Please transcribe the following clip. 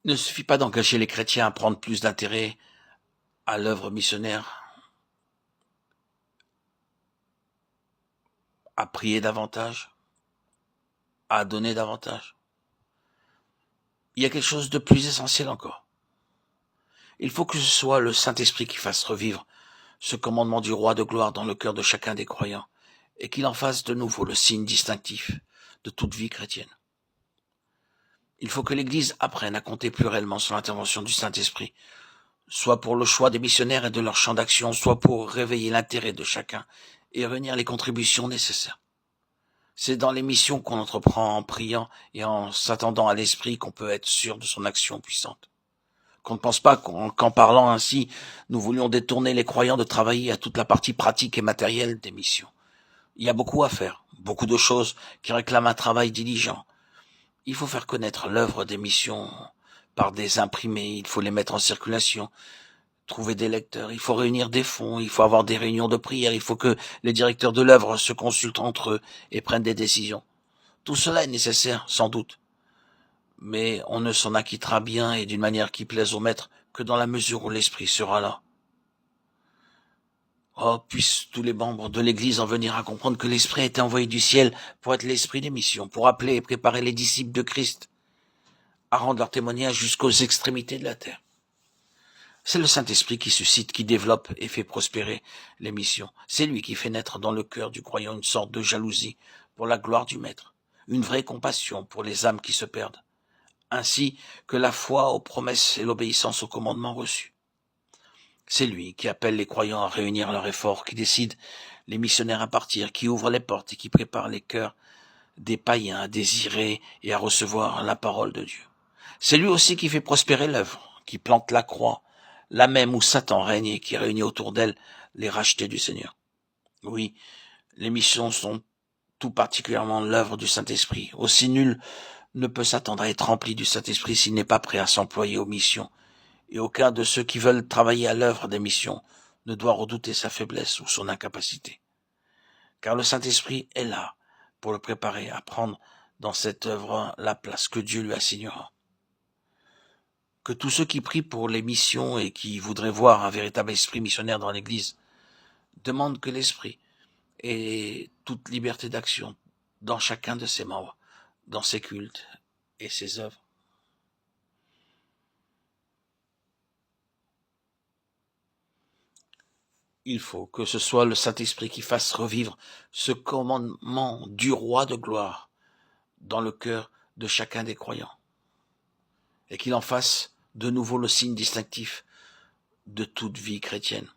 Il ne suffit pas d'engager les chrétiens à prendre plus d'intérêt à l'œuvre missionnaire, à prier davantage, à donner davantage. Il y a quelque chose de plus essentiel encore. Il faut que ce soit le Saint-Esprit qui fasse revivre ce commandement du roi de gloire dans le cœur de chacun des croyants, et qu'il en fasse de nouveau le signe distinctif de toute vie chrétienne. Il faut que l'Église apprenne à compter plus réellement sur l'intervention du Saint-Esprit, soit pour le choix des missionnaires et de leur champ d'action, soit pour réveiller l'intérêt de chacun et réunir les contributions nécessaires. C'est dans les missions qu'on entreprend en priant et en s'attendant à l'Esprit qu'on peut être sûr de son action puissante. Qu'on ne pense pas qu'en parlant ainsi, nous voulions détourner les croyants de travailler à toute la partie pratique et matérielle des missions. Il y a beaucoup à faire, beaucoup de choses qui réclament un travail diligent. Il faut faire connaître l'œuvre des missions par des imprimés, il faut les mettre en circulation, trouver des lecteurs, il faut réunir des fonds, il faut avoir des réunions de prière, il faut que les directeurs de l'œuvre se consultent entre eux et prennent des décisions. Tout cela est nécessaire, sans doute, mais on ne s'en acquittera bien et d'une manière qui plaise au maître que dans la mesure où l'Esprit sera là. Oh, puissent tous les membres de l'Église en venir à comprendre que l'Esprit a été envoyé du ciel pour être l'Esprit des missions, pour appeler et préparer les disciples de Christ à rendre leur témoignage jusqu'aux extrémités de la terre. C'est le Saint-Esprit qui suscite, qui développe et fait prospérer les missions. C'est lui qui fait naître dans le cœur du croyant une sorte de jalousie pour la gloire du Maître, une vraie compassion pour les âmes qui se perdent, ainsi que la foi aux promesses et l'obéissance aux commandements reçus. C'est lui qui appelle les croyants à réunir leurs efforts, qui décide les missionnaires à partir, qui ouvre les portes et qui prépare les cœurs des païens à désirer et à recevoir la parole de Dieu. C'est lui aussi qui fait prospérer l'œuvre, qui plante la croix, là même où Satan règne et qui réunit autour d'elle les rachetés du Seigneur. Oui, les missions sont tout particulièrement l'œuvre du Saint-Esprit. Aussi nul ne peut s'attendre à être rempli du Saint-Esprit s'il n'est pas prêt à s'employer aux missions. Et aucun de ceux qui veulent travailler à l'œuvre des missions ne doit redouter sa faiblesse ou son incapacité. Car le Saint-Esprit est là pour le préparer à prendre dans cette œuvre la place que Dieu lui assignera. Que tous ceux qui prient pour les missions et qui voudraient voir un véritable esprit missionnaire dans l'Église demandent que l'Esprit ait toute liberté d'action dans chacun de ses membres, dans ses cultes et ses œuvres. Il faut que ce soit le Saint-Esprit qui fasse revivre ce commandement du roi de gloire dans le cœur de chacun des croyants, et qu'il en fasse de nouveau le signe distinctif de toute vie chrétienne.